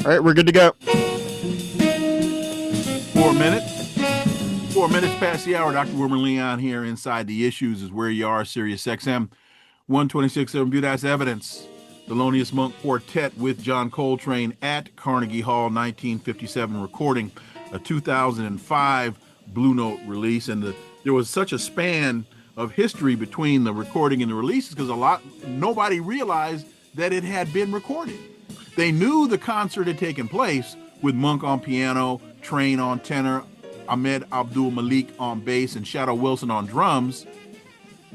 All right, we're good to go. 4 minutes past the hour. Dr. Wilmer Leon here. Inside the Issues is where you are. Sirius XM 126. View that's evidence. Thelonious Monk Quartet with John Coltrane at Carnegie Hall, 1957 recording, a 2005 Blue Note release. And there was such a span of history between the recording and the releases because nobody realized that it had been recorded. They knew the concert had taken place with Monk on piano, Train on tenor, Ahmed Abdul Malik on bass, and Shadow Wilson on drums,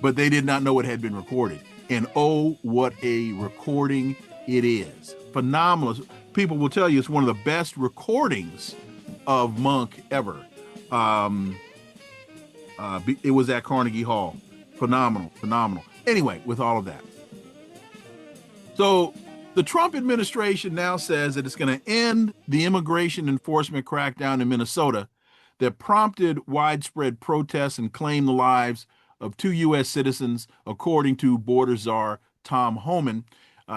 but they did not know it had been recorded. And oh, what a recording it is. Phenomenal. People will tell you it's one of the best recordings of Monk ever. It was at Carnegie Hall. Phenomenal. Anyway, with all of that. So the Trump administration now says that it's going to end the immigration enforcement crackdown in Minnesota that prompted widespread protests and claimed the lives of 2 U.S. citizens, according to border czar Tom Homan.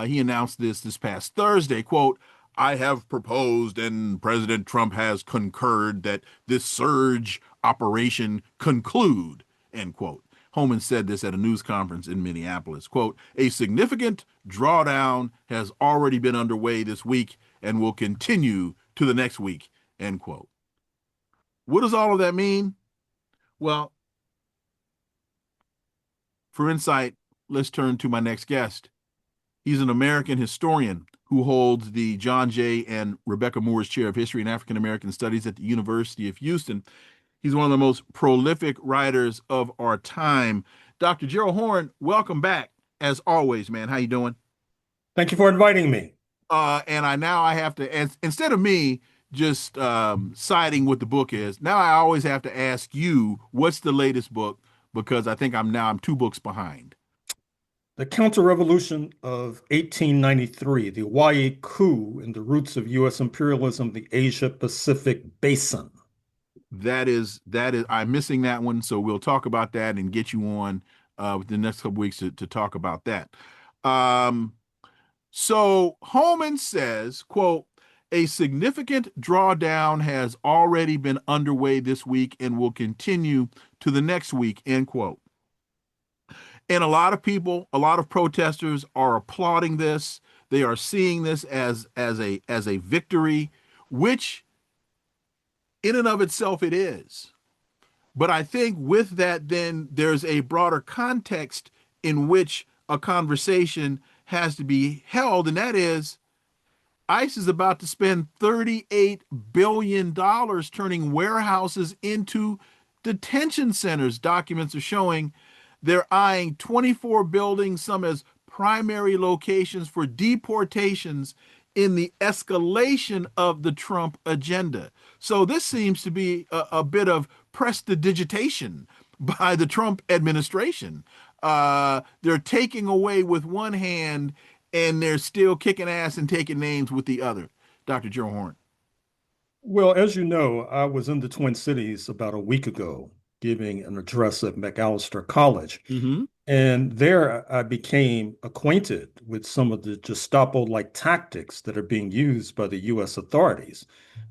He announced this past Thursday, quote, "I have proposed and President Trump has concurred that this surge operation conclude," end quote. Homan said this at a news conference in Minneapolis. Quote, "A significant drawdown has already been underway this week and will continue to the next week," end quote. What does all of that mean? Well, for insight, let's turn to my next guest. He's an American historian who holds the John J. and Rebecca Moore's Chair of History and African American Studies at the University of Houston. He's one of the most prolific writers of our time. Dr. Gerald Horne, welcome back. As always, man. How you doing? Thank you for inviting me. And I have to, instead of me just siding what the book is, now I always have to ask you, what's the latest book? Because I think I'm 2 books behind. The Counterrevolution of 1893, the Hawaii coup and the roots of U.S. imperialism, the Asia-Pacific Basin. That is, I'm missing that one. So we'll talk about that and get you on within the next couple weeks to talk about that. So Holman says, quote, "A significant drawdown has already been underway this week and will continue to the next week," end quote. And a lot of people, a lot of protesters are applauding this. They are seeing this as a victory, which in and of itself it is. But I think with that, then there's a broader context in which a conversation has to be held, and that is ICE is about to spend $38 billion turning warehouses into detention centers. Documents are showing they're eyeing 24 buildings, some as primary locations for deportations in the escalation of the Trump agenda. So this seems to be a bit of prestidigitation by the Trump administration. They're taking away with one hand and they're still kicking ass and taking names with the other. Dr. Gerald Horne. Well, as you know, I was in the Twin Cities about a week ago giving an address at Macalester College. Mm-hmm. And there I became acquainted with some of the Gestapo-like tactics that are being used by the U.S. authorities.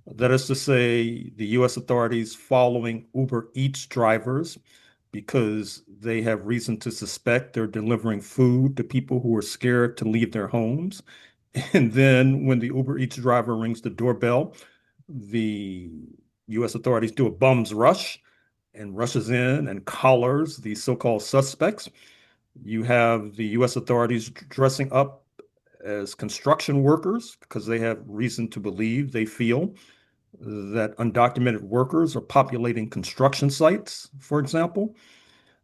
That is to say, the U.S. authorities following Uber Eats drivers because they have reason to suspect they're delivering food to people who are scared to leave their homes. And then when the Uber Eats driver rings the doorbell, the U.S. authorities do a bum's rush and rushes in and collars the so-called suspects. You have the U.S. authorities dressing up as construction workers because they have reason to believe, they feel, that undocumented workers are populating construction sites, for example.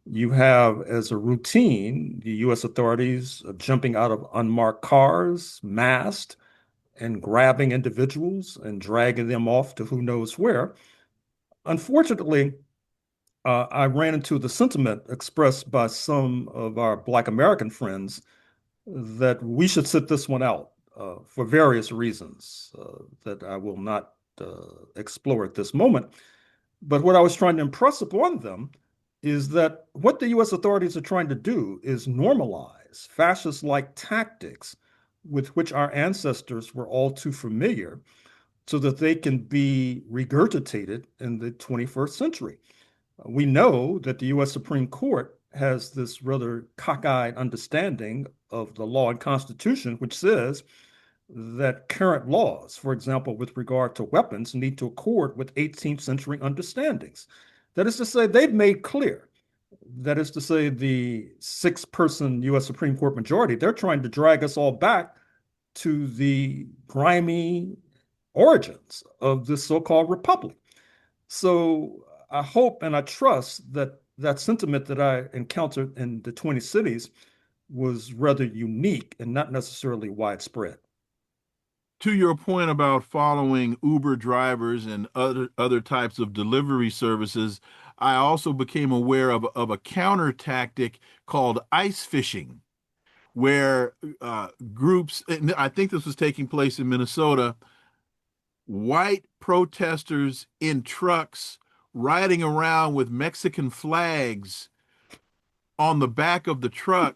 You have, as a routine, the U.S. authorities jumping out of unmarked cars, masked, and grabbing individuals and dragging them off to who knows where. Unfortunately, I ran into the sentiment expressed by some of our Black American friends that we should sit this one out for various reasons that I will not explore at this moment. But what I was trying to impress upon them is that what the U.S. authorities are trying to do is normalize fascist-like tactics with which our ancestors were all too familiar so that they can be regurgitated in the 21st century. We know that the US Supreme Court has this rather cockeyed understanding of the law and Constitution, which says that current laws, for example, with regard to weapons, need to accord with 18th century understandings. That is to say, they've made clear. That is to say, the six-person US Supreme Court majority, they're trying to drag us all back to the grimy origins of this so-called republic. So I hope and I trust that that sentiment that I encountered in the 20 cities was rather unique and not necessarily widespread. To your point about following Uber drivers and other types of delivery services, I also became aware of a counter tactic called ice fishing, where groups, and I think this was taking place in Minnesota, white protesters in trucks riding around with Mexican flags on the back of the truck,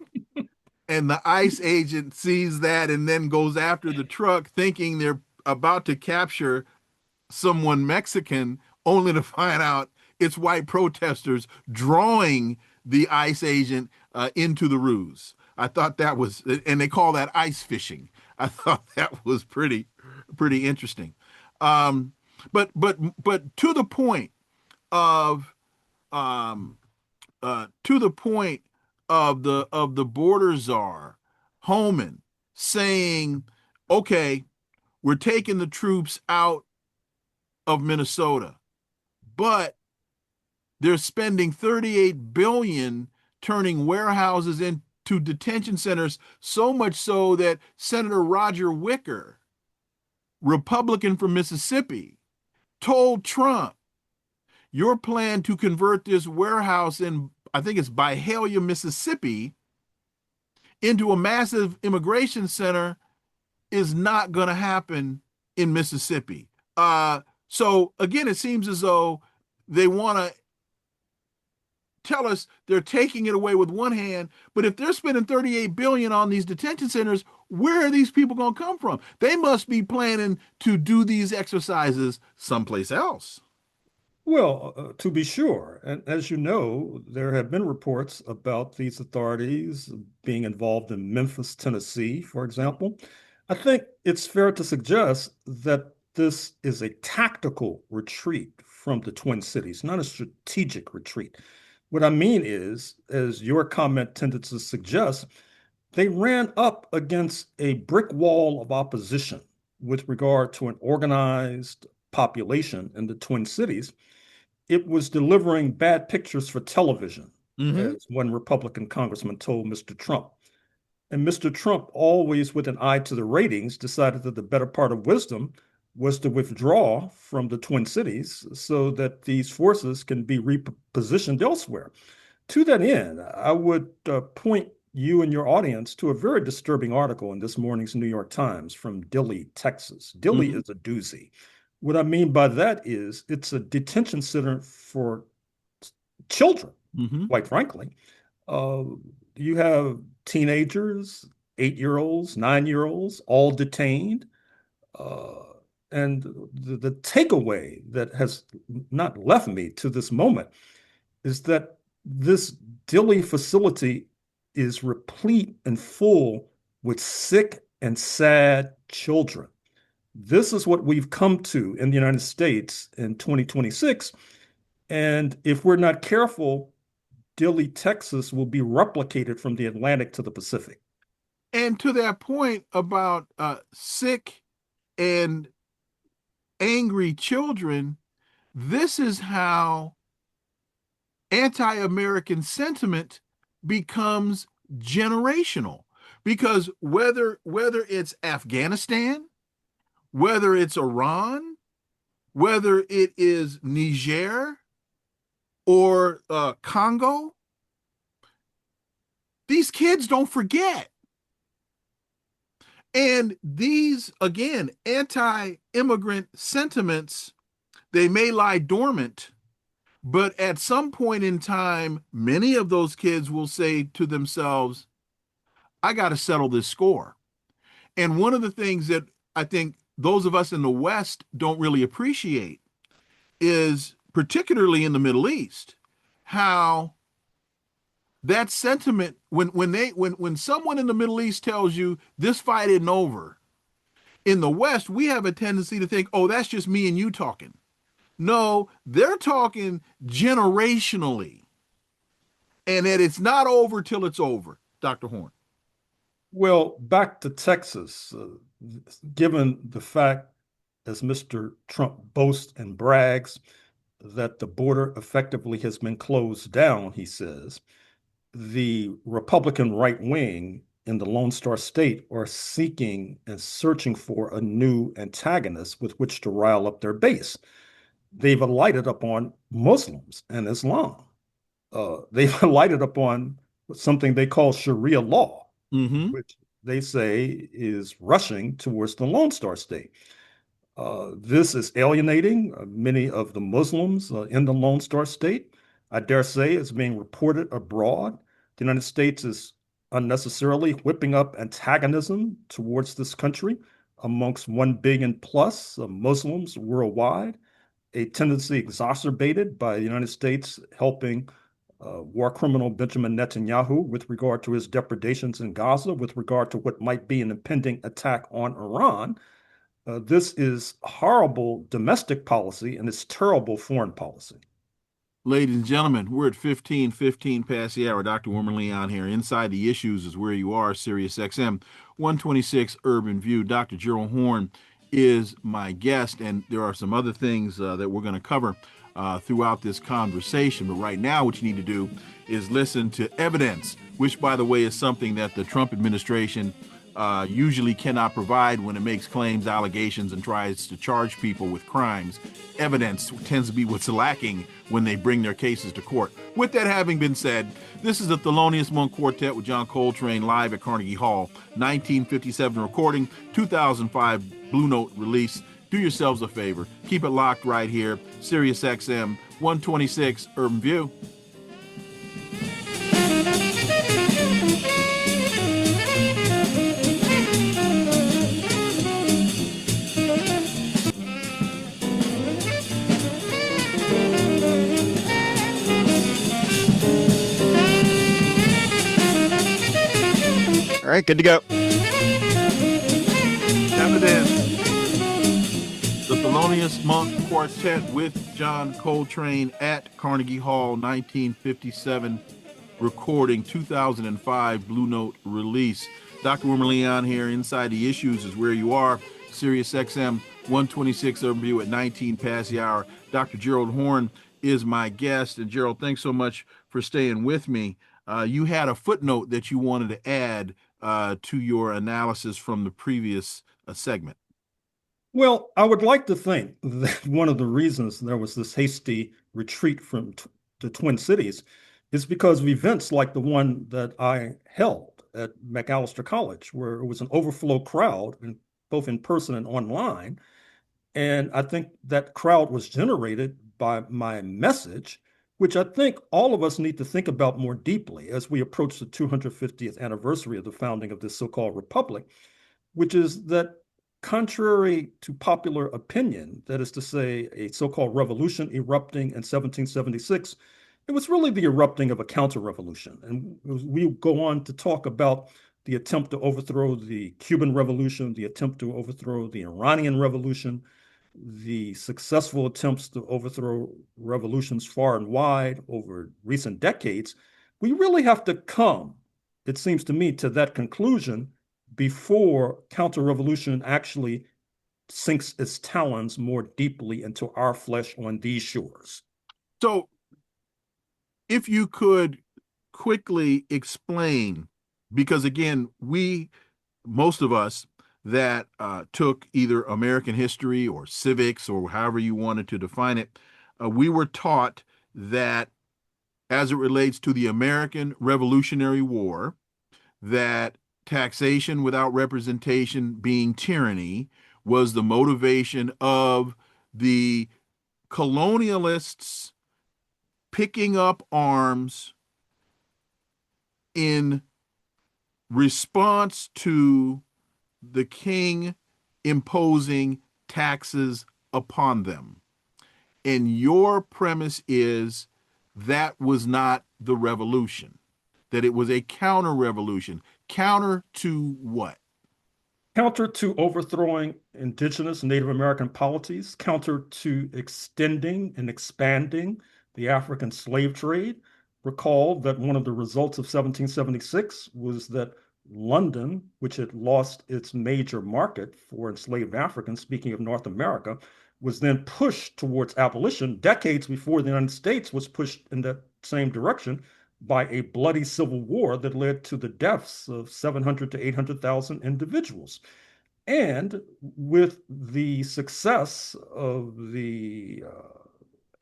and the ICE agent sees that and then goes after the truck thinking they're about to capture someone Mexican, only to find out it's white protesters drawing the ICE agent into the ruse. I thought that was, and they call that ice fishing. I thought that was pretty interesting. Um, but of um, to the point of the border czar Homan saying, "Okay, we're taking the troops out of Minnesota, but they're spending 38 billion turning warehouses into detention centers, so much so that Senator Roger Wicker, Republican from Mississippi, told Trump, your plan to convert this warehouse in, I think it's Byhalia, Mississippi, into a massive immigration center is not going to happen in Mississippi." So again, it seems as though they want to tell us they're taking it away with one hand, but if they're spending 38 billion on these detention centers, where are these people going to come from? They must be planning to do these exercises someplace else. Well, to be sure. And as you know, there have been reports about these authorities being involved in Memphis, Tennessee, for example. I think it's fair to suggest that this is a tactical retreat from the Twin Cities, not a strategic retreat. What I mean is, as your comment tended to suggest, they ran up against a brick wall of opposition with regard to an organized population in the Twin Cities. It was delivering bad pictures for television, Mm-hmm. as one Republican congressman told Mr. Trump. And Mr. Trump, always with an eye to the ratings, decided that the better part of wisdom was to withdraw from the Twin Cities so that these forces can be repositioned elsewhere. To that end, I would point you and your audience to a very disturbing article in this morning's New York Times from Dilley, Texas. Dilley Mm-hmm. is a doozy. What I mean by that is it's a detention center for children, Mm-hmm. quite frankly. Uh, you have teenagers, 8-year-olds, 9-year-olds, all detained. Uh, and the takeaway that has not left me to this moment is that this Dilley facility is replete and full with sick and sad children. This is what we've come to in the United States in 2026. And if we're not careful, Dilley, Texas will be replicated from the Atlantic to the Pacific. And to that point about sick and angry children, this is how anti-American sentiment becomes generational. Because whether it's Afghanistan, whether it's Iran, whether it is Niger or Congo, these kids don't forget. And these, again, anti immigrant sentiments, they may lie dormant, but at some point in time, many of those kids will say to themselves, I got to settle this score. And one of the things that I think those of us in the West don't really appreciate is, particularly in the Middle East, how that sentiment, when someone in the Middle East tells you this fight isn't over, in the West we have a tendency to think, oh, that's just me and you talking. No, they're talking generationally, and that it's not over till it's over. Dr. Horne. Well, back to Texas, given the fact, as Mr. Trump boasts and brags, that the border effectively has been closed down, he says, the Republican right wing in the Lone Star State are seeking and searching for a new antagonist with which to rile up their base. They've alighted upon Muslims and Islam. They've alighted upon something they call Sharia law, Mm-hmm. which they say is rushing towards the Lone Star State. This is alienating many of the Muslims in the Lone Star State. I dare say it's being reported abroad. The United States is unnecessarily whipping up antagonism towards this country amongst 1 billion plus Muslims worldwide, a tendency exacerbated by the United States helping war criminal Benjamin Netanyahu with regard to his depredations in Gaza, with regard to what might be an impending attack on Iran. This is horrible domestic policy and it's terrible foreign policy. Ladies and gentlemen, we're at 15 past the hour. Dr. Wilmer Leon here. Inside the Issues is where you are, Sirius XM 126 Urban View. Dr. Gerald Horne is my guest, and there are some other things that we're going to cover throughout this conversation. But right now, what you need to do is listen to evidence, which, by the way, is something that the Trump administration usually cannot provide when it makes claims, allegations, and tries to charge people with crimes. Evidence tends to be what's lacking when they bring their cases to court. With that having been said, this is the Thelonious Monk Quartet with John Coltrane live at Carnegie Hall, 1957 recording, 2005 Blue Note release. Do yourselves a favor. Keep it locked right here. Sirius XM 126 Urban View. All right, good to go. Evidence. The Thelonious Monk Quartet with John Coltrane at Carnegie Hall, 1957 recording, 2005 Blue Note release. Dr. Wilmer Leon here. Inside the Issues is where you are. Sirius XM 126 Urban View at 19 past the hour. Dr. Gerald Horne is my guest. And Gerald, thanks so much for staying with me. You had a footnote that you wanted to add to your analysis from the previous segment. Well, I would like to think that one of the reasons there was this hasty retreat from the Twin Cities is because of events like the one that I held at Macalester College, where it was an overflow crowd, both in person and online. And I think that crowd was generated by my message, which I think all of us need to think about more deeply as we approach the 250th anniversary of the founding of this so-called republic, which is that contrary to popular opinion, that is to say, a so-called revolution erupting in 1776, it was really the erupting of a counter-revolution. And we go on to talk about the attempt to overthrow the Cuban Revolution, the attempt to overthrow the Iranian Revolution, the successful attempts to overthrow revolutions far and wide over recent decades. We really have to come, it seems to me, to that conclusion before counter-revolution actually sinks its talons more deeply into our flesh on these shores. So, if you could quickly explain, because again, most of us that took either American history or civics or however you wanted to define it, we were taught that as it relates to the American Revolutionary War, that taxation without representation being tyranny was the motivation of the colonialists picking up arms in response to the king imposing taxes upon them. And your premise is that was not the revolution, that it was a counter revolution. Counter to what? Counter to overthrowing indigenous Native American polities, counter to extending and expanding the African slave trade. Recall that one of the results of 1776 was that London, which had lost its major market for enslaved Africans, speaking of North America, was then pushed towards abolition decades before the United States was pushed in that same direction by a bloody civil war that led to the deaths of 700 to 800,000 individuals. And with the success of the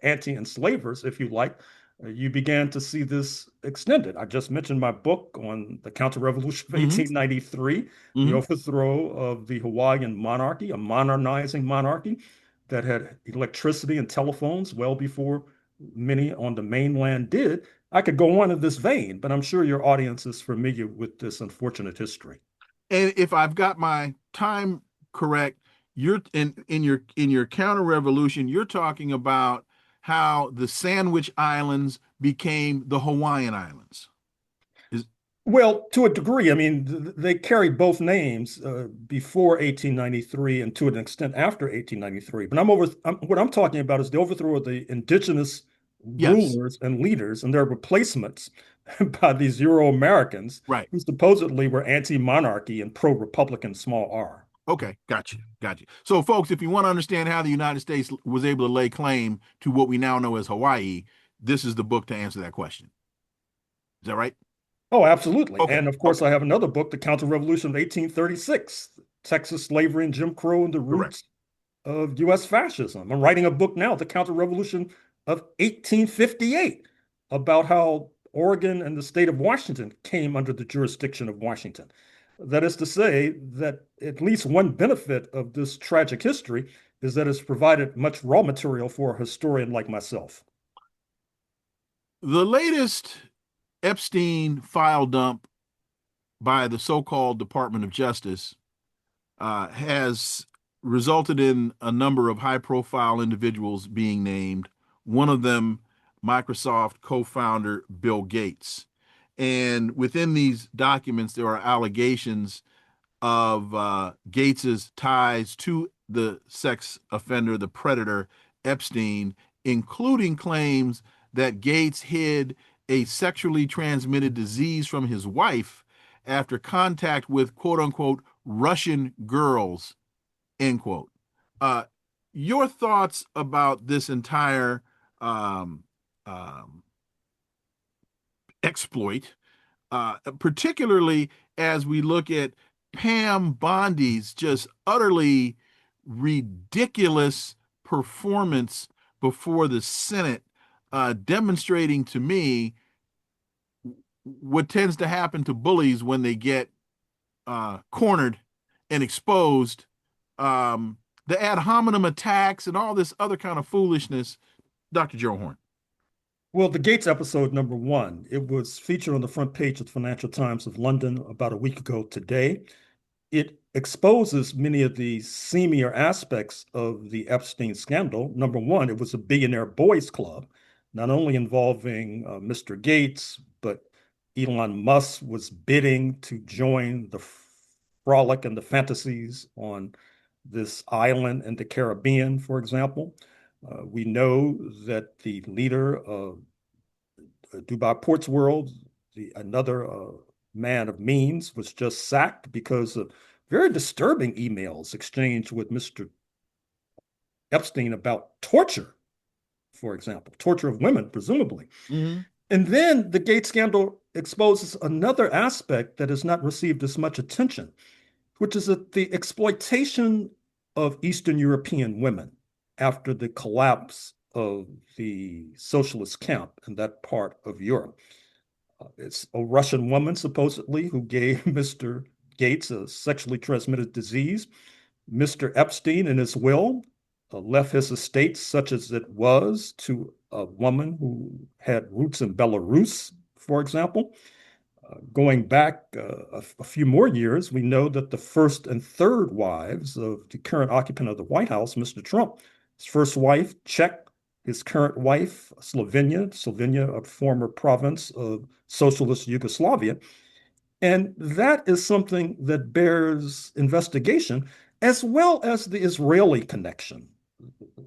anti-enslavers, if you like, you began to see this extended. I just mentioned my book on the counter-revolution of 1893, the overthrow of the Hawaiian monarchy, a modernizing monarchy that had electricity and telephones well before many on the mainland did. I could go on in this vein, but I'm sure your audience is familiar with this unfortunate history. And if I've got my time correct, you're in your counter revolution, you're talking about how the Sandwich Islands became the Hawaiian Islands. Well, to a degree, I mean, they carry both names before 1893 and to an extent after 1893. But what I'm talking about is the overthrow of the indigenous rulers and leaders and their replacements by these Euro-Americans, right, who supposedly were anti-monarchy and pro-republican, small r. Okay, got you. So, folks, if you want to understand how the United States was able to lay claim to what we now know as Hawaii, this is the book to answer that question. Is that right? Oh, absolutely. Okay. And of course, I have another book, The Counter-Revolution of 1836, Texas Slavery and Jim Crow and the Roots of U.S. Fascism. I'm writing a book now, The Counter-Revolution of 1858, about how Oregon and the state of Washington came under the jurisdiction of Washington. That is to say that at least one benefit of this tragic history is that it's provided much raw material for a historian like myself. The latest Epstein file dump by the so-called Department of Justice has resulted in a number of high-profile individuals being named. One of them, Microsoft co-founder Bill Gates. And within these documents, there are allegations of Gates's ties to the sex offender, the predator, Epstein, including claims that Gates hid a sexually transmitted disease from his wife after contact with quote unquote Russian girls, end quote. Your thoughts about this entire exploit, particularly as we look at Pam Bondi's just utterly ridiculous performance before the Senate, demonstrating to me what tends to happen to bullies when they get cornered and exposed, the ad hominem attacks and all this other kind of foolishness. Dr. Gerald Horne. Well, the Gates episode #1, it was featured on the front page of the Financial Times of London about a week ago today. It exposes many of the seamier aspects of the Epstein scandal. #1, it was a billionaire boys club, not only involving Mr. Gates, but Elon Musk was bidding to join the frolic and the fantasies on this island in the Caribbean, for example. We know that the leader of Dubai Ports World, another man of means, was just sacked because of very disturbing emails exchanged with Mr. Epstein about torture, for example, torture of women, presumably. Mm-hmm. And then the Gates scandal exposes another aspect that has not received as much attention, which is that the exploitation of Eastern European women after the collapse of the socialist camp in that part of Europe. It's a Russian woman, supposedly, who gave Mr. Gates a sexually transmitted disease. Mr. Epstein, in his will, left his estate, such as it was, to a woman who had roots in Belarus, for example. Going back a few more years, we know that the first and third wives of the current occupant of the White House, Mr. Trump, his first wife, Czech, his current wife, Slovenia, a former province of socialist Yugoslavia. And that is something that bears investigation, as well as the Israeli connection.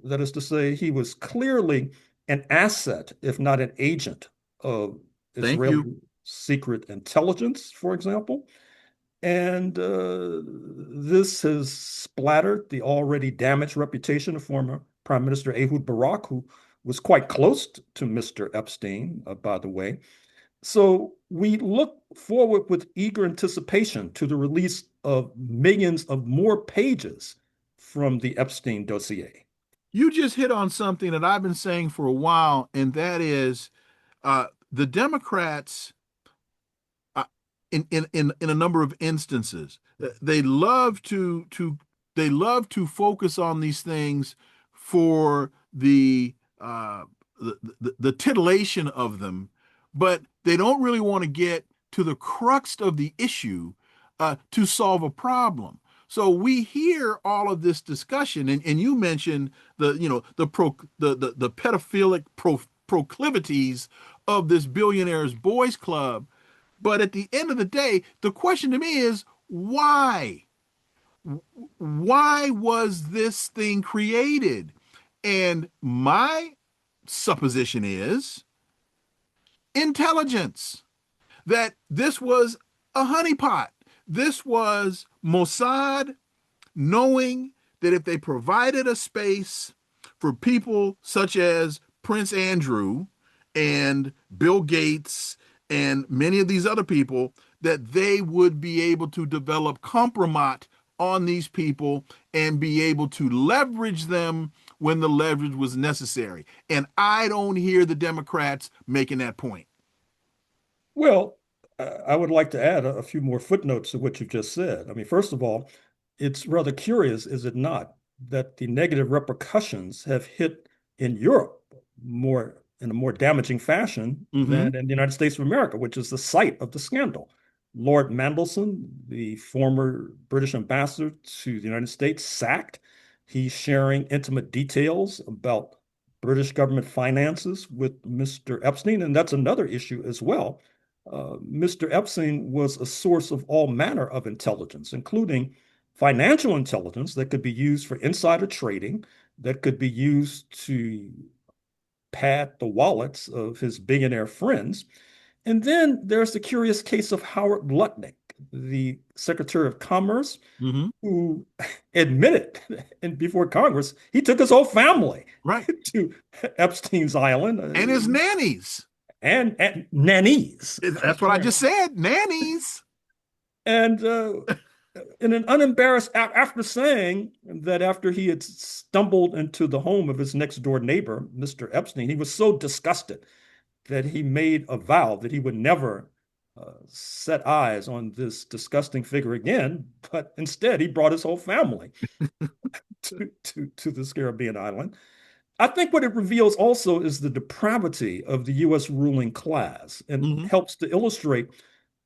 That is to say, he was clearly an asset, if not an agent, of Thank Israeli you. secret intelligence, for example. And this has splattered the already damaged reputation of former Prime Minister Ehud Barak, who was quite close to Mr. Epstein, by the way. So we look forward with eager anticipation to the release of millions of more pages from the Epstein dossier. You just hit on something that I've been saying for a while, and that is the Democrats, in a number of instances, they love to focus on these things for the titillation of them, but they don't really want to get to the crux of the issue to solve a problem. So we hear all of this discussion, and you mentioned the pedophilic proclivities of this billionaires boys club. But at the end of the day, the question to me is why? Why was this thing created? And my supposition is intelligence, that this was a honeypot. This was Mossad knowing that if they provided a space for people such as Prince Andrew and Bill Gates and many of these other people, that they would be able to develop compromise on these people and be able to leverage them when the leverage was necessary. And I don't hear the Democrats making that point. Well, I would like to add a few more footnotes to what you've just said. I mean, first of all, it's rather curious, is it not, that the negative repercussions have hit in Europe more in a more damaging fashion Mm-hmm. than in the United States of America, which is the site of the scandal. Lord Mandelson, the former British ambassador to the United States, sacked. He's sharing intimate details about British government finances with Mr. Epstein, and that's another issue as well. Mr. Epstein was a source of all manner of intelligence, including financial intelligence that could be used for insider trading, that could be used to pad the wallets of his billionaire friends. And then there's the curious case of Howard Lutnick, the Secretary of Commerce, Mm-hmm. who admitted and before Congress, he took his whole family Right. to Epstein's Island And his nannies. and nannies. That's what I just said. Nannies. And in an unembarrassed, after saying that after he had stumbled into the home of his next door neighbor, Mr. Epstein, he was so disgusted that he made a vow that he would never set eyes on this disgusting figure again, but instead he brought his whole family to this Caribbean island. I think what it reveals also is the depravity of the US ruling class and Mm-hmm. helps to illustrate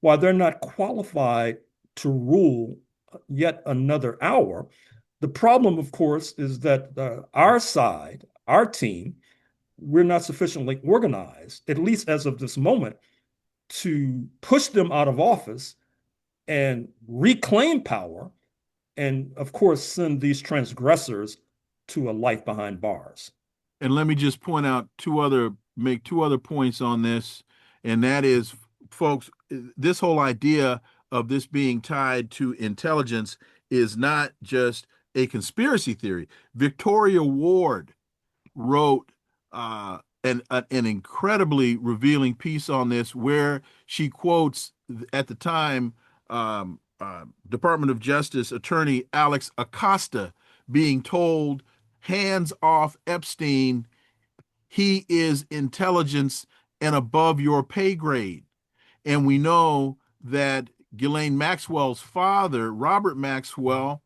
why they're not qualified to rule yet another hour. The problem, of course, is that our side, our team, we're not sufficiently organized, at least as of this moment, to push them out of office and reclaim power, and of course, send these transgressors to a life behind bars. And let me just make two other points on this. And that is, folks, this whole idea of this being tied to intelligence is not just a conspiracy theory. Victoria Ward wrote an incredibly revealing piece on this, where she quotes at the time Department of Justice attorney Alex Acosta being told, hands off Epstein. He is intelligence and above your pay grade. And we know that Ghislaine Maxwell's father, Robert Maxwell,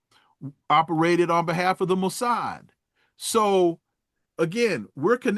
operated on behalf of the Mossad. So again,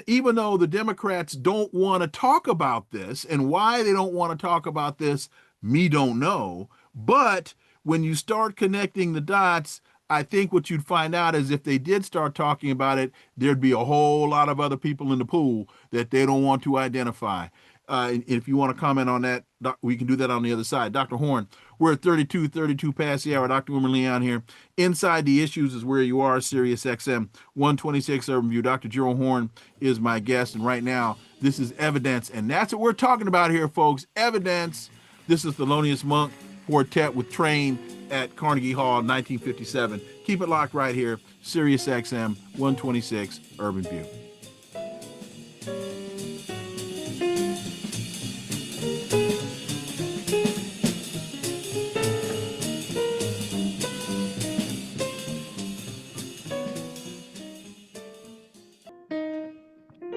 even though the Democrats don't want to talk about this, and why they don't want to talk about this, Me don't know. But when you start connecting the dots, I think what you'd find out is if they did start talking about it, there'd be a whole lot of other people in the pool that they don't want to identify. And if you want to comment on that, we can do that on the other side. Dr. Horne, we're at 32 past the hour. Dr. Wilmer Leon here. Inside the Issues is where you are, Sirius XM 126 Urban View. Dr. Gerald Horne is my guest. And right now, this is evidence. And that's what we're talking about here, folks. Evidence. This is Thelonious Monk Quartet with Train at Carnegie Hall, 1957. Keep it locked right here, Sirius XM 126 Urban View.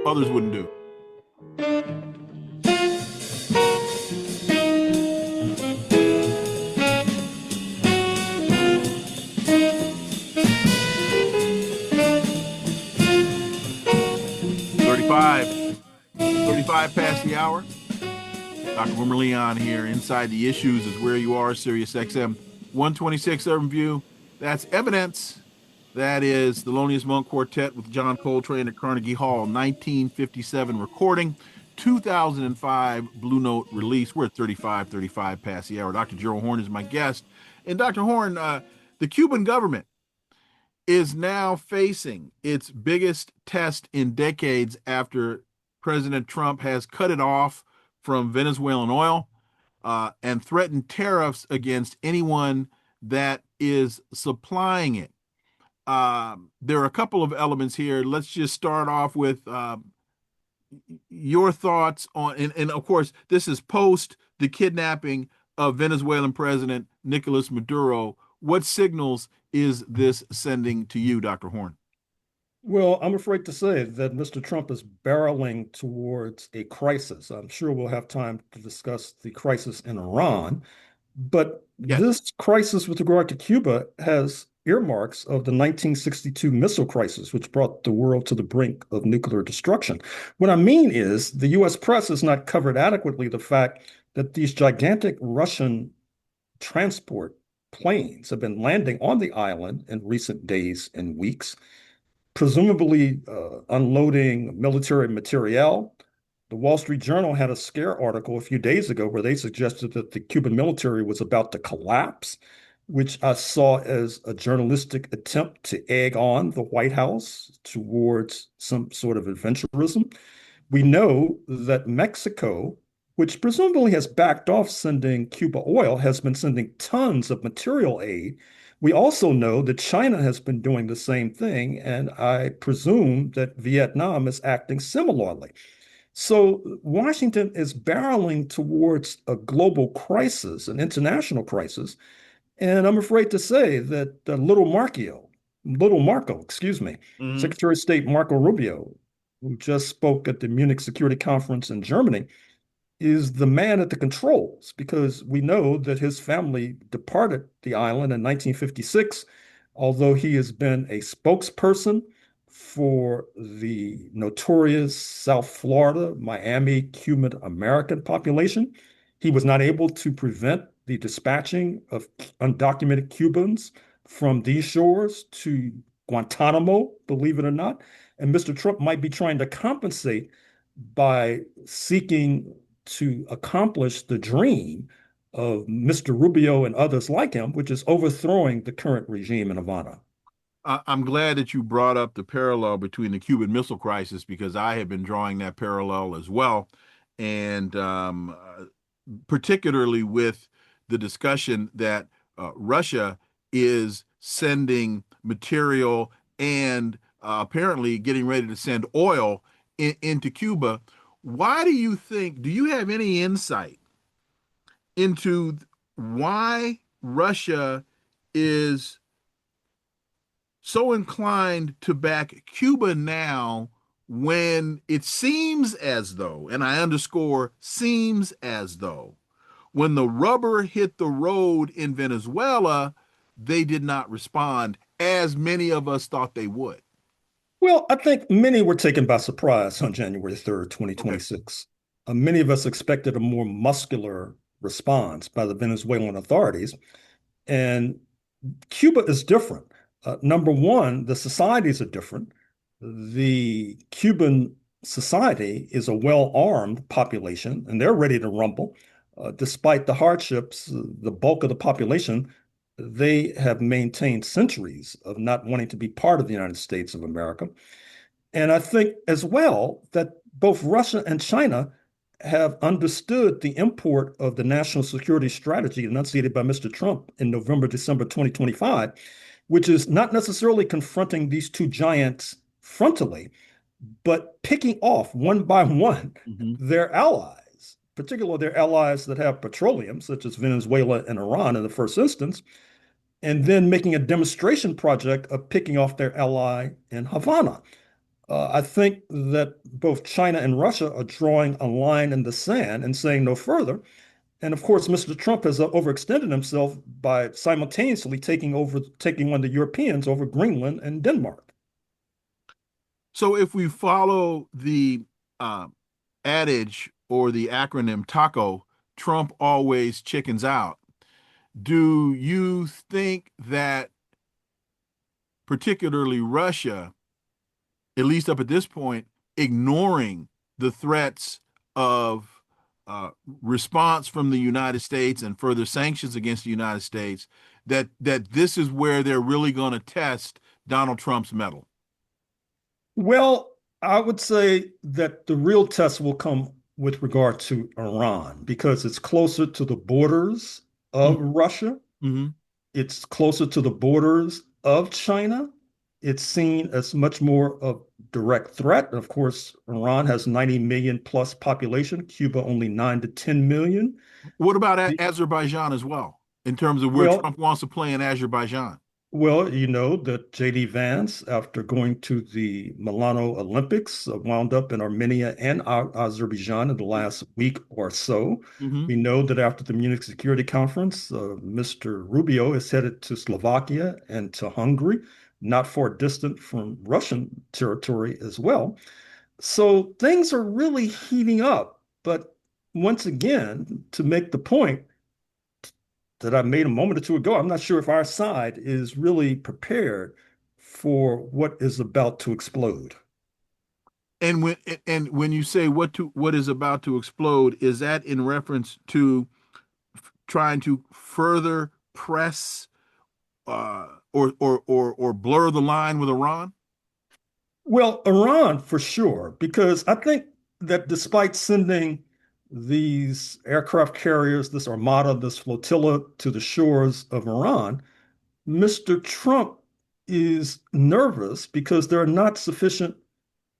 Others wouldn't do. Thirty-five past the hour. Dr. Wilmer Leon here. Inside the Issues is where you are, Sirius XM 126 Urban View. That's evidence. That is Thelonious Monk Quartet with John Coltrane at Carnegie Hall, 1957 recording, 2005 Blue Note release. We're at 35 past the hour. Dr. Gerald Horne is my guest. And Dr. Horne, the Cuban government is now facing its biggest test in decades after President Trump has cut it off from Venezuelan oil and threatened tariffs against anyone that is supplying it. There are a couple of elements here. Let's just start off with your thoughts on, and of course, this is post the kidnapping of Venezuelan President Nicolas Maduro. What signals is this sending to you, Dr. Horne? Well, I'm afraid to say that Mr. Trump is barreling towards a crisis. I'm sure we'll have time to discuss the crisis in Iran, but Yes. This crisis with regard to Cuba has earmarks of the 1962 missile crisis, which brought the world to the brink of nuclear destruction. What I mean is the US press has not covered adequately the fact that these gigantic Russian transport planes have been landing on the island in recent days and weeks, presumably unloading military materiel. The Wall Street Journal had a scare article a few days ago where they suggested that the Cuban military was about to collapse, which I saw as a journalistic attempt to egg on the White House towards some sort of adventurism. We know that Mexico, which presumably has backed off sending Cuba oil, has been sending tons of material aid. We also know that China has been doing the same thing, and I presume that Vietnam is acting similarly. So Washington is barreling towards a global crisis, an international crisis, and I'm afraid to say that Secretary of State Marco Rubio, who just spoke at the Munich Security Conference in Germany, is the man at the controls, because we know that his family departed the island in 1956, although he has been a spokesperson for the notorious South Florida, Miami Cuban American population. He was not able to prevent the dispatching of undocumented Cubans from these shores to Guantanamo, believe it or not. And Mr. Trump might be trying to compensate by seeking to accomplish the dream of Mr. Rubio and others like him, which is overthrowing the current regime in Havana. I'm glad that you brought up the parallel between the Cuban Missile Crisis, because I have been drawing that parallel as well. And particularly with the discussion that Russia is sending material and apparently getting ready to send oil into Cuba. Why do you think, do you have any insight into why Russia is so inclined to back Cuba now, when it seems as though, and I underscore seems as though, when the rubber hit the road in Venezuela, they did not respond as many of us thought they would? Well, I think many were taken by surprise on January 3rd, 2026. Many of us expected a more muscular response by the Venezuelan authorities. And Cuba is different. Number one, the societies are different. The Cuban society is a well-armed population, and they're ready to rumble. Despite the hardships, the bulk of the population, they have maintained centuries of not wanting to be part of the United States of America. And I think as well that both Russia and China have understood the import of the national security strategy enunciated by Mr. Trump in November, December 2025, which is not necessarily confronting these two giants frontally, but picking off one by one their allies, particularly their allies that have petroleum, such as Venezuela and Iran in the first instance, and then making a demonstration project of picking off their ally in Havana. I think that both China and Russia are drawing a line in the sand and saying no further. And of course, Mr. Trump has overextended himself by simultaneously taking on the Europeans over Greenland and Denmark. So if we follow the adage or the acronym TACO, Trump always chickens out. Do you think that particularly Russia, at least up at this point, ignoring the threats of response from the United States and further sanctions against the United States, that this is where they're really going to test Donald Trump's mettle? Well, I would say that the real test will come with regard to Iran because it's closer to the borders of Russia. Mm-hmm. It's closer to the borders of China. It's seen as much more of direct threat. Of course, Iran has 90 million plus population, Cuba only 9 to 10 million. What about Azerbaijan as well, in terms of where Well, Trump wants to play in Azerbaijan? Well, you know that J.D. Vance, after going to the Milano Olympics, wound up in Armenia and Azerbaijan in the last week or so. Mm-hmm. We know that after the Munich Security Conference, Mr. Rubio is headed to Slovakia and to Hungary, not far distant from Russian territory as well. So things are really heating up. But once again, to make the point that I made a moment or two ago, I'm not sure if our side is really prepared for what is about to explode. And when you say what is about to explode, is that in reference to trying to further press or blur the line with Iran? Well, Iran for sure, because I think that despite sending these aircraft carriers, this armada, this flotilla to the shores of Iran, Mr. Trump is nervous because there are not sufficient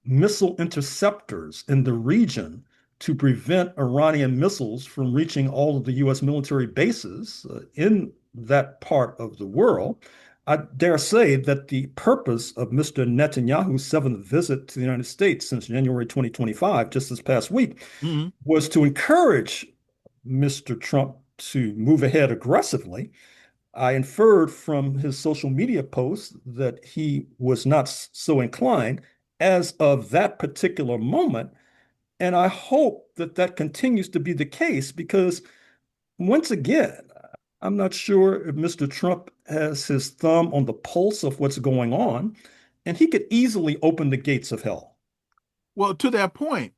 missile interceptors in the region to prevent Iranian missiles from reaching all of the U.S. military bases in that part of the world. I dare say that the purpose of Mr. Netanyahu's seventh visit to the United States since January 2025, just this past week, Mm-hmm. was to encourage Mr. Trump to move ahead aggressively. I inferred from his social media posts that he was not so inclined as of that particular moment. And I hope that that continues to be the case because, once again, I'm not sure if Mr. Trump has his thumb on the pulse of what's going on, and he could easily open the gates of hell. Well, to that point,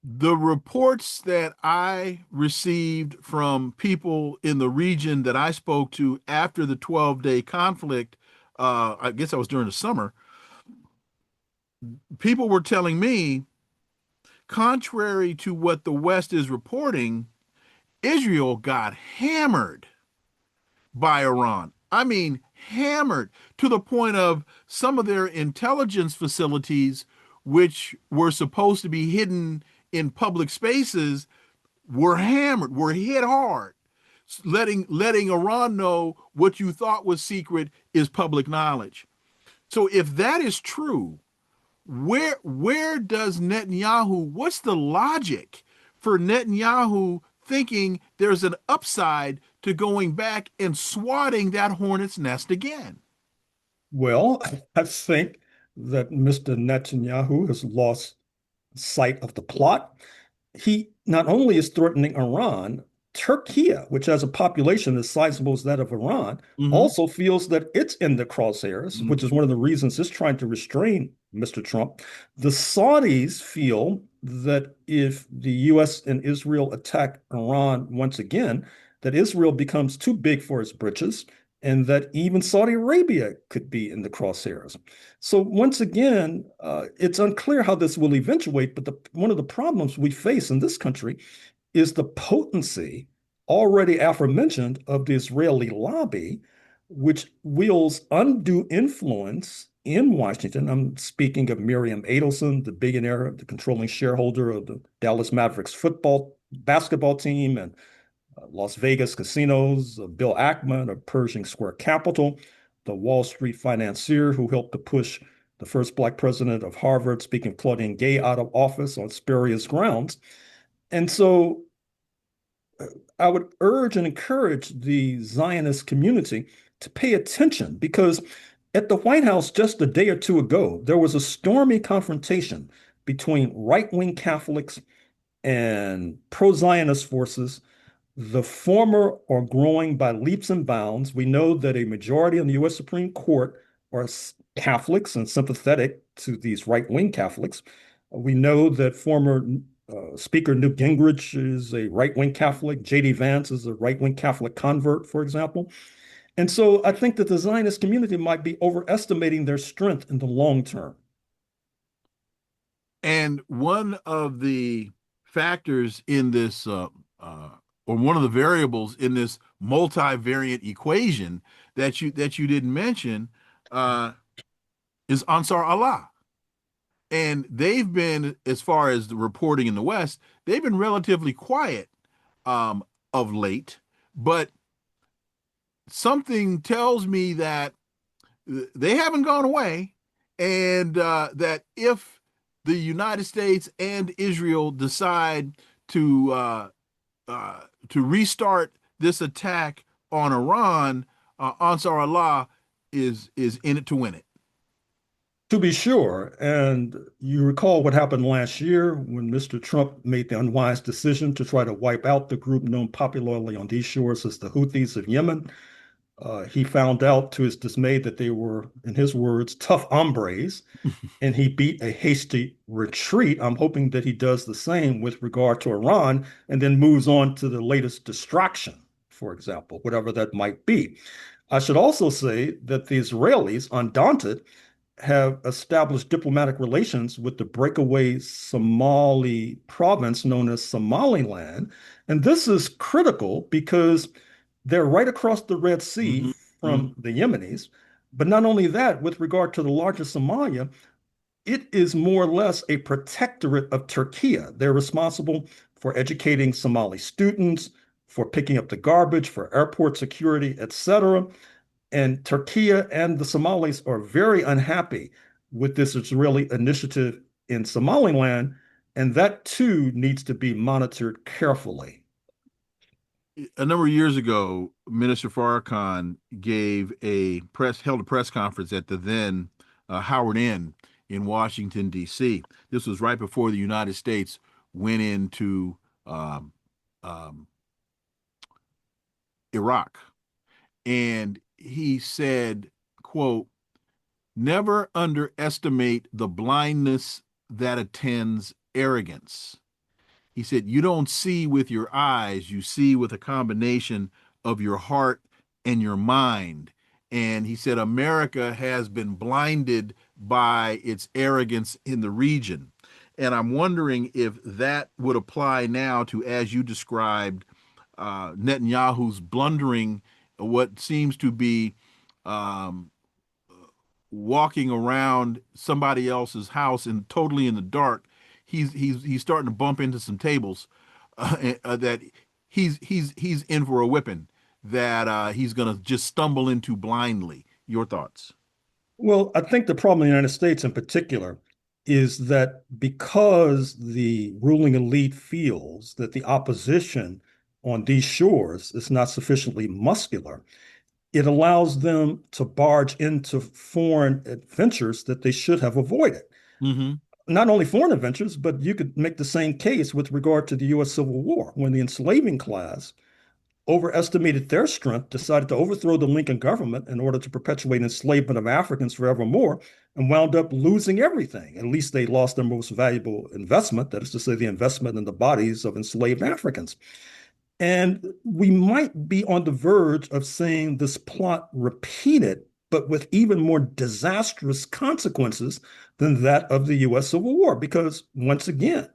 the reports that I received from people in the region that I spoke to after the 12-day conflict, I guess that was during the summer, people were telling me, contrary to what the West is reporting, Israel got hammered by Iran. I mean, hammered to the point of some of their intelligence facilities, which were supposed to be hidden in public spaces, were hammered, were hit hard, letting Iran know what you thought was secret is public knowledge. So if that is true, where does Netanyahu, what's the logic for Netanyahu thinking there's an upside to going back and swatting that hornet's nest again? Well, I think that Mr. Netanyahu has lost sight of the plot. He not only is threatening Iran Turkey, which has a population as sizable as that of Iran, Mhm. also feels that it's in the crosshairs, which is one of the reasons it's trying to restrain Mr. Trump. The Saudis feel that if the US and Israel attack Iran once again, that Israel becomes too big for its britches, and that even Saudi Arabia could be in the crosshairs. So once again, it's unclear how this will eventuate, but one of the problems we face in this country is the potency already aforementioned of the Israeli lobby, which wields undue influence in Washington. I'm speaking of Miriam Adelson, the billionaire, the controlling shareholder of the Dallas Mavericks basketball team, and Las Vegas casinos, Bill Ackman of Pershing Square Capital, the Wall Street financier who helped to push the first Black president of Harvard, speaking of Claudine Gay, out of office on spurious grounds. And so I would urge and encourage the Zionist community to pay attention, because at the White House just a day or two ago, there was a stormy confrontation between right-wing Catholics and pro-Zionist forces. The former are growing by leaps and bounds. We know that a majority in the U.S. Supreme Court are Catholics and sympathetic to these right-wing Catholics. We know that former Speaker Newt Gingrich is a right-wing Catholic. J.D. Vance is a right-wing Catholic convert, for example. And so I think that the Zionist community might be overestimating their strength in the long term. And one of the factors in this, or one of the variables in this multivariate equation that you didn't mention, is Ansar Allah. And they've been, as far as the reporting in the West, they've been relatively quiet of late. But something tells me that they haven't gone away, and that if the United States and Israel decide to restart this attack on Iran, Ansar Allah is in it to win it. To be sure. And you recall what happened last year when Mr. Trump made the unwise decision to try to wipe out the group known popularly on these shores as the Houthis of Yemen. He found out to his dismay that they were, in his words, tough hombres, and he beat a hasty retreat. I'm hoping that he does the same with regard to Iran and then moves on to the latest distraction, for example, whatever that might be. I should also say that the Israelis, undaunted, have established diplomatic relations with the breakaway Somali province known as Somaliland. And this is critical because they're right across the Red Sea Mhm, from the Yemenis. But not only that, with regard to the larger Somalia, it is more or less a protectorate of Turkey. They're responsible for educating Somali students, for picking up the garbage, for airport security, etc. And Turkey and the Somalis are very unhappy with this Israeli initiative in Somaliland, and that too needs to be monitored carefully. A number of years ago, Minister Farrakhan held a press conference at the then Howard Inn in Washington, D.C. This was right before the United States went into um, um, Iraq. And he said, quote, "Never underestimate the blindness that attends arrogance." He said, "You don't see with your eyes, you see with a combination of your heart and your mind." And he said, America has been blinded by its arrogance in the region. And I'm wondering if that would apply now to, as you described, Netanyahu's blundering what seems to be um, walking around somebody else's house and totally in the dark. He's starting to bump into some tables that he's in for a whipping that he's going to just stumble into blindly. Your thoughts? Well, I think the problem in the United States in particular is that because the ruling elite feels that the opposition on these shores is not sufficiently muscular, it allows them to barge into foreign adventures that they should have avoided. Mm-hmm. Not only foreign adventures, but you could make the same case with regard to the U.S. Civil War when the enslaving class overestimated their strength, decided to overthrow the Lincoln government in order to perpetuate enslavement of Africans forevermore, and wound up losing everything. At least they lost their most valuable investment, that is to say, the investment in the bodies of enslaved Africans. And we might be on the verge of seeing this plot repeated, but with even more disastrous consequences than that of the US Civil War. Because once again,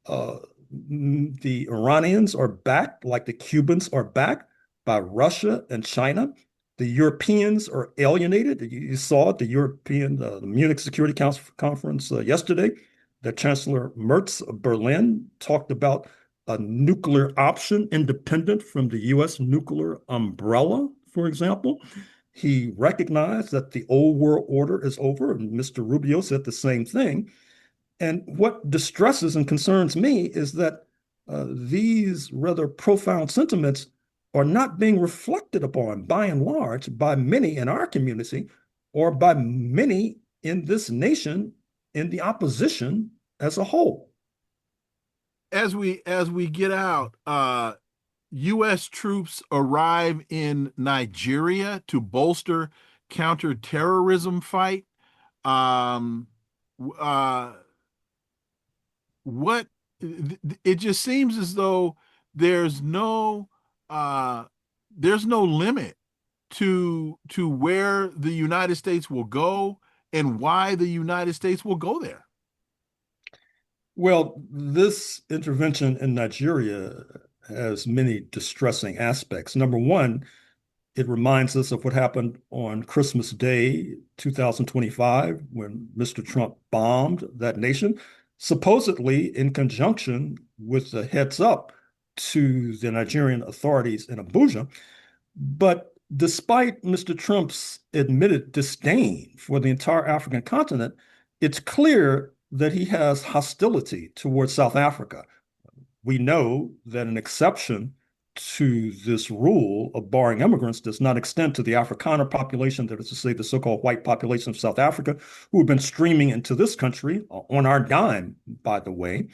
uh, the Iranians are backed, like the Cubans are backed by Russia and China. The Europeans are alienated. You saw it, the Munich Security Council conference yesterday. The Chancellor Merz of Berlin talked about a nuclear option independent from the US nuclear umbrella, for example. He recognized that the old world order is over, and Mr. Rubio said the same thing. And what distresses and concerns me is that these rather profound sentiments are not being reflected upon, by and large, by many in our community or by many in this nation in the opposition as a whole. As we get out, U.S. troops arrive in Nigeria to bolster counterterrorism fight. Um, what it just seems as though there's no limit to where the United States will go and why the United States will go there. Well, this intervention in Nigeria has many distressing aspects. Number one, it reminds us of what happened on Christmas Day, 2025, when Mr. Trump bombed that nation, supposedly in conjunction with the heads up to the Nigerian authorities in Abuja. But despite Mr. Trump's admitted disdain for the entire African continent, it's clear that he has hostility towards South Africa. We know that an exception to this rule of barring immigrants does not extend to the Afrikaner population, that is to say, the so-called white population of South Africa, who have been streaming into this country on our dime, by the way.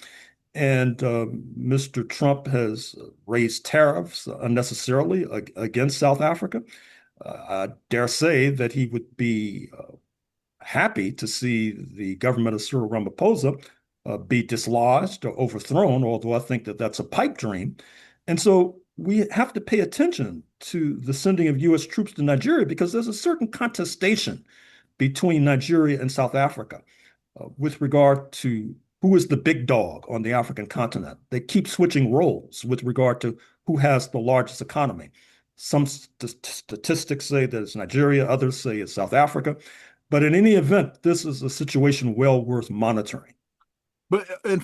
And Mr. Trump has raised tariffs unnecessarily against South Africa. I dare say that he would be happy to see the government of Cyril Ramaphosa be dislodged or overthrown, although I think that that's a pipe dream. And so we have to pay attention to the sending of U.S. troops to Nigeria because there's a certain contestation between Nigeria and South Africa with regard to who is the big dog on the African continent. They keep switching roles with regard to who has the largest economy. Some statistics say that it's Nigeria, others say it's South Africa. But in any event, this is a situation well worth monitoring. But I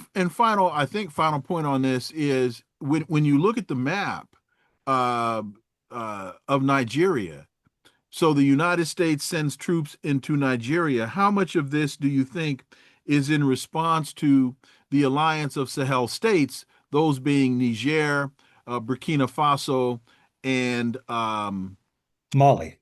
think final point on this is when you look at the map of Nigeria, so the United States sends troops into Nigeria. How much of this do you think is in response to the alliance of Sahel states, those being Niger, Burkina Faso, and Mali.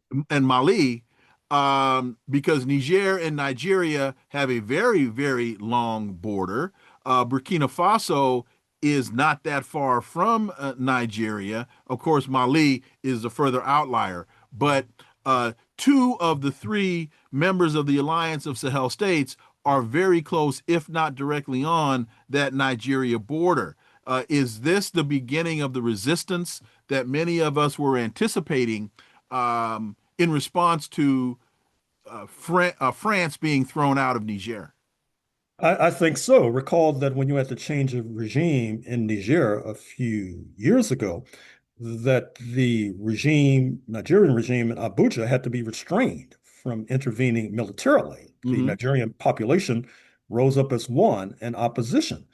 Because Niger and Nigeria have a very, very long border. Burkina Faso is not that far from Nigeria. Of course, Mali is a further outlier. But two of the three members of the Alliance of Sahel States are very close, if not directly on that Nigeria border. Is this the beginning of the resistance that many of us were anticipating in response to France being thrown out of Niger? I think so. Recall that when you had the change of regime in Niger a few years ago, that the regime, Nigerian regime in Abuja had to be restrained from intervening militarily. The Nigerian population rose up as one in opposition.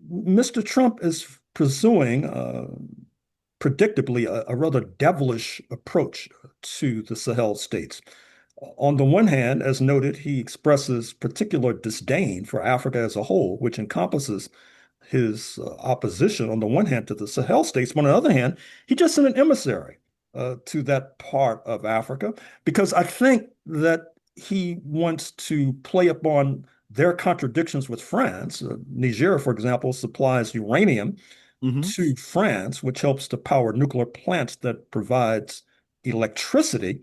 Mr. Trump is pursuing, predictably, a rather devilish approach to the Sahel states. On the one hand, as noted, he expresses particular disdain for Africa as a whole, which encompasses his opposition, on the one hand, to the Sahel states, but on the other hand, he just sent an emissary to that part of Africa because I think that he wants to play upon their contradictions with France. Niger, for example, supplies uranium Mhm. to France, which helps to power nuclear plants that provides electricity.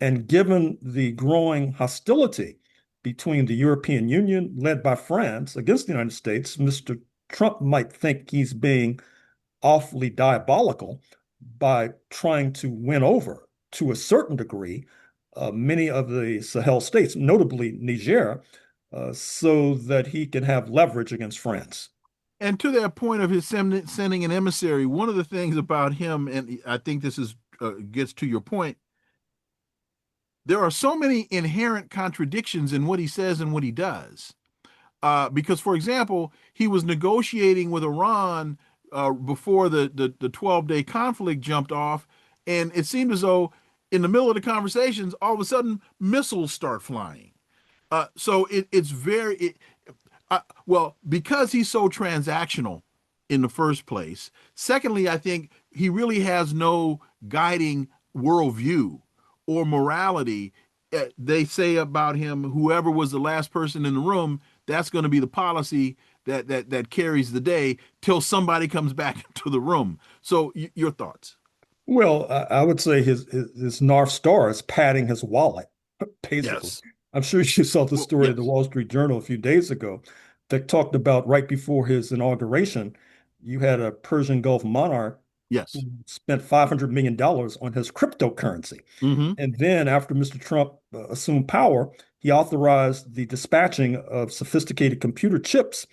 And given the growing hostility between the European Union, led by France, against the United States, Mr. Trump might think he's being awfully diabolical by trying to win over, to a certain degree, many of the Sahel states, notably Niger, so that he can have leverage against France. And to that point of his sending an emissary, one of the things about him, and I think this is gets to your point, there are so many inherent contradictions in what he says and what he does. Because, for example, he was negotiating with Iran before the 12-day conflict jumped off, and it seemed as though in the middle of the conversations, all of a sudden missiles start flying. So it's very well, because he's so transactional in the first place. Secondly, I think he really has no guiding worldview or morality. They say about him, whoever was the last person in the room, that's going to be the policy that carries the day till somebody comes back into the room. So, your thoughts? Well, I would say his North Star is padding his wallet, basically. Yes. I'm sure you saw the Well, story in the yes. Wall Street Journal a few days ago that talked about right before his inauguration, you had a Persian Gulf monarch who Yes. spent $500 million on his cryptocurrency. Mm-hmm. And then after Mr. Trump assumed power, he authorized the dispatching of sophisticated computer chips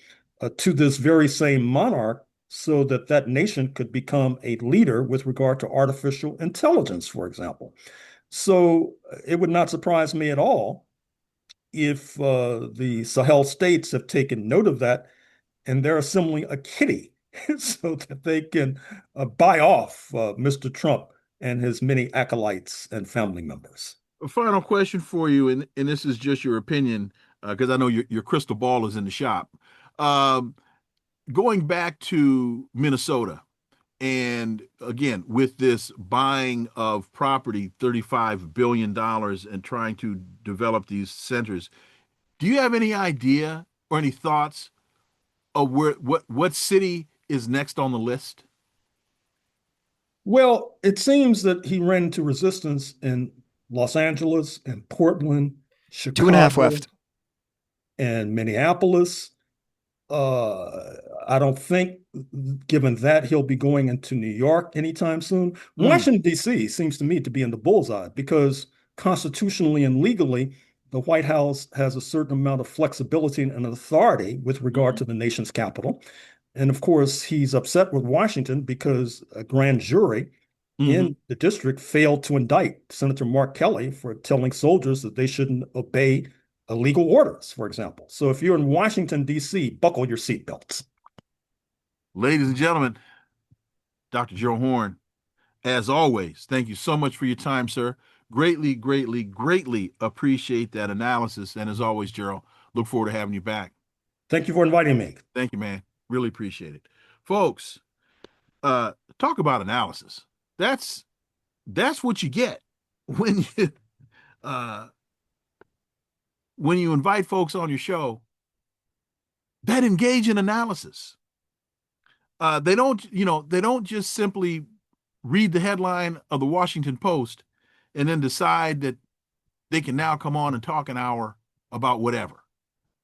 to this very same monarch so that that nation could become a leader with regard to artificial intelligence, for example. So it would not surprise me at all if the Sahel states have taken note of that and they're assembling a kitty so that they can buy off Mr. Trump and his many acolytes and family members. A final question for you, and this is just your opinion, because I know your crystal ball is in the shop. Um, Going back to Minnesota, and again, with this buying of property, $35 billion, and trying to develop these centers, do you have any idea or any thoughts of what city is next on the list? Well, it seems that he ran into resistance in Los Angeles and Portland, Two and a half Chicago, left. and Minneapolis. I don't think, given that, he'll be going into New York anytime soon. Mm, Washington, D.C. seems to me to be in the bullseye because constitutionally and legally, the White House has a certain amount of flexibility and authority with regard mhm, to the nation's capital. And of course, he's upset with Washington because a grand jury mhm. in the district failed to indict Senator Mark Kelly for telling soldiers that they shouldn't obey illegal orders, for example. So if you're in Washington, D.C., buckle your seatbelts. Ladies and gentlemen, Dr. Gerald Horne, as always, thank you so much for your time, sir. Greatly, greatly, greatly appreciate that analysis. And as always, Gerald, look forward to having you back. Thank you for inviting me. Thank you, man. Really appreciate it. Folks, talk about analysis. That's what you get when you uh, when you invite folks on your show that engage in analysis. They don't just simply read the headline of the Washington Post and then decide that they can now come on and talk an hour about whatever.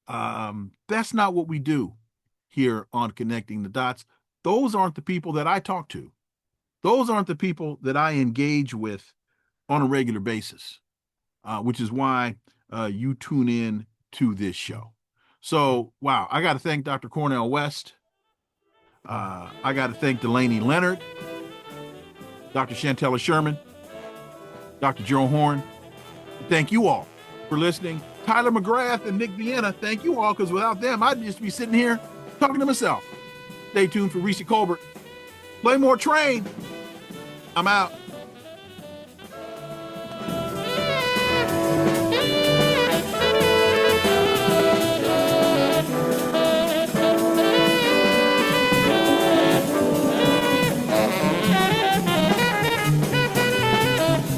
That's not what we do here on Connecting the Dots. Those aren't the people that I talk to. Those aren't the people that I engage with on a regular basis, which is why you tune in to this show. So, wow, I got to thank Dr. Cornell West. I got to thank Delaney Leonard, Dr. Chantella Sherman, Dr. Gerald Horne. Thank you all for listening. Tyler McGrath and Nick Vienna, thank you all, because without them, I'd just be sitting here talking to myself. Stay tuned for Reese Colbert. Play more Train. I'm out.